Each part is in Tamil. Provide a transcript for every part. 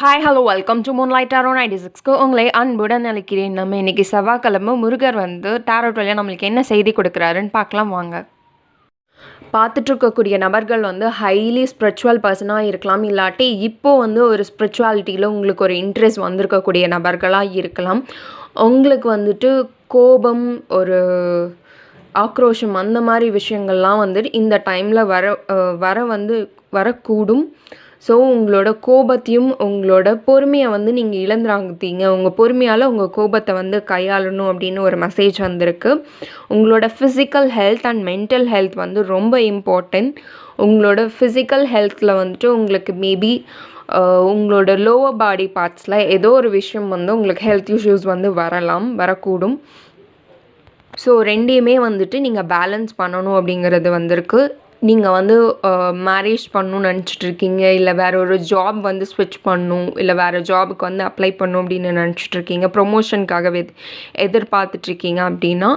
Hi hello welcome to Moonlight Tarot 96க்கு உங்களை அன்புடன் அழைக்கிறேன். நம்ம இன்றைக்கி செவ்வாய்க்கிழமை முருகர் டாரோட் வழியாக நம்மளுக்கு என்ன செய்தி கொடுக்குறாருன்னு பார்க்கலாம் வாங்க. பார்த்துட்ருக்கக்கூடிய நபர்கள் ஹைலி ஸ்பிரிச்சுவல் பர்சனாக இருக்கலாம், இல்லாட்டி இப்போது ஒரு ஸ்பிரிச்சுவாலிட்டியில் உங்களுக்கு ஒரு இன்ட்ரெஸ்ட் வந்திருக்கக்கூடிய நபர்களாக இருக்கலாம். உங்களுக்கு கோபம், ஒரு ஆக்ரோஷம், அந்த மாதிரி விஷயங்கள்லாம் இந்த டைமில் வரக்கூடும். ஸோ உங்களோட கோபத்தையும் உங்களோட பொறுமையை நீங்கள் இழந்துராங்க. உங்கள் பொறுமையால் உங்கள் கோபத்தை கையாளணும் அப்படின்னு ஒரு மெசேஜ் வந்திருக்கு. உங்களோட physical health and mental health ரொம்ப இம்பார்ட்டன்ட். உங்களோட ஃபிசிக்கல் ஹெல்த்தில் உங்களுக்கு மேபி உங்களோட லோவர் பாடி பார்ட்ஸில் ஏதோ ஒரு விஷயம் உங்களுக்கு ஹெல்த் இஷ்யூஸ் வரக்கூடும். ஸோ ரெண்டையுமே நீங்கள் பேலன்ஸ் பண்ணணும் அப்படிங்கிறது வந்திருக்கு. நீங்கள் மேரேஜ் பண்ணணும்னு நினச்சிட்ருக்கீங்க, இல்லை வேறு ஒரு ஜாப் ஸ்விட்ச் பண்ணணும், இல்லை வேறு ஜாபுக்கு அப்ளை பண்ணணும் அப்படின்னு நினச்சிட்ருக்கீங்க, ப்ரொமோஷனுக்காக எதிர்பார்த்துட்ருக்கீங்க அப்படின்னா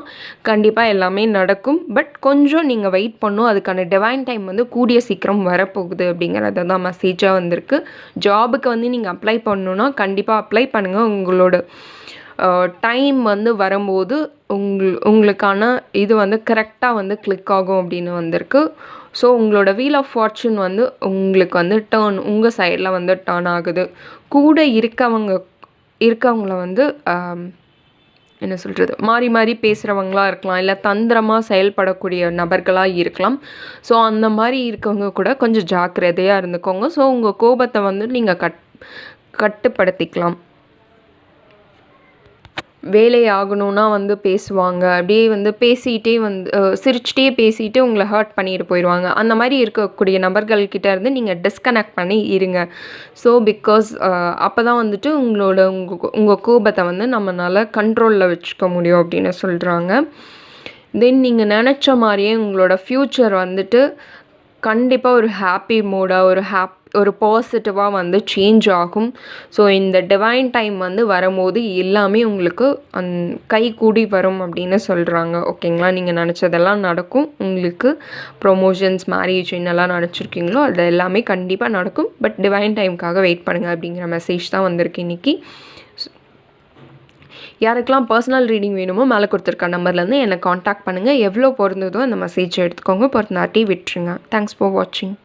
கண்டிப்பாக எல்லாமே நடக்கும். பட் கொஞ்சம் நீங்கள் வெயிட் பண்ணணும். அதுக்கான டிவைன் டைம் கூடிய சீக்கிரம் வரப்போகுது அப்படிங்கிறது தான் மெசேஜாக வந்திருக்கு. ஜாபுக்கு நீங்கள் அப்ளை பண்ணணுன்னா கண்டிப்பாக அப்ளை பண்ணுங்கள். உங்களோட டைம் வரும்போது உங்களுக்கான இது கரெக்டாக கிளிக் ஆகும் அப்படின்னு வந்திருக்கு. ஸோ உங்களோட வீல் ஆஃப் ஃபார்ச்சூன் உங்களுக்கு டேர்ன் உங்கள் சைடில் டேர்ன் ஆகுது. கூட இருக்கவங்கள என்ன சொல்கிறது, மாறி மாறி பேசுகிறவங்களாக இருக்கலாம், இல்லை தந்திரமாக செயல்படக்கூடிய நபர்களாக இருக்கலாம். ஸோ அந்த மாதிரி இருக்கவங்க கூட கொஞ்சம் ஜாக்கிரதையாக இருந்துக்கோங்க. ஸோ உங்கள் கோபத்தை நீங்கள் கட்டுப்படுத்திக்கலாம். வேலை ஆகணும்னா பேசுவாங்க, அப்படியே பேசிகிட்டே சிரிச்சிட்டே பேசிகிட்டு உங்களை ஹர்ட் பண்ணிட்டு போயிடுவாங்க. அந்த மாதிரி இருக்கக்கூடிய நபர்கள்கிட்ட இருந்து நீங்கள் டிஸ்கனெக்ட் பண்ணி இருங்க. ஸோ பிகாஸ் அப்போ தான் உங்கள் கோபத்தை நம்மளால் கண்ட்ரோலில் வச்சுக்க முடியும் அப்படின்னு சொல்கிறாங்க. தென் நீங்கள் நினச்ச மாதிரியே உங்களோட ஃப்யூச்சர் கண்டிப்பாக ஒரு ஹாப்பி மூடாக ஒரு பாசிட்டிவாக சேஞ்ச் ஆகும். ஸோ இந்த டிவைன் டைம் வரும்போது எல்லாமே உங்களுக்கு கைகூடி வரும் அப்படின்னு சொல்கிறாங்க. ஓகேங்களா, நீங்கள் நினச்சதெல்லாம் நடக்கும். உங்களுக்கு ப்ரொமோஷன்ஸ், மேரேஜ் என்னெல்லாம் நினச்சிருக்கீங்களோ அது எல்லாமே கண்டிப்பாக நடக்கும். பட் டிவைன் டைமுக்காக வெயிட் பண்ணுங்கள் அப்படிங்கிற மெசேஜ் தான் வந்திருக்கு இன்றைக்கி. யாருக்கெல்லாம் பர்சனல் ரீடிங் வேணுமோ மேலே கொடுத்துருக்க நம்பர்லேருந்து என்னை காண்டாக்ட் பண்ணுங்கள். எவ்வளோ பொருந்ததோ அந்த மெசேஜை எடுத்துக்கோங்க, பொருந்தாட்டி விட்டுருங்க. தேங்க்ஸ் ஃபார் வாட்சிங்.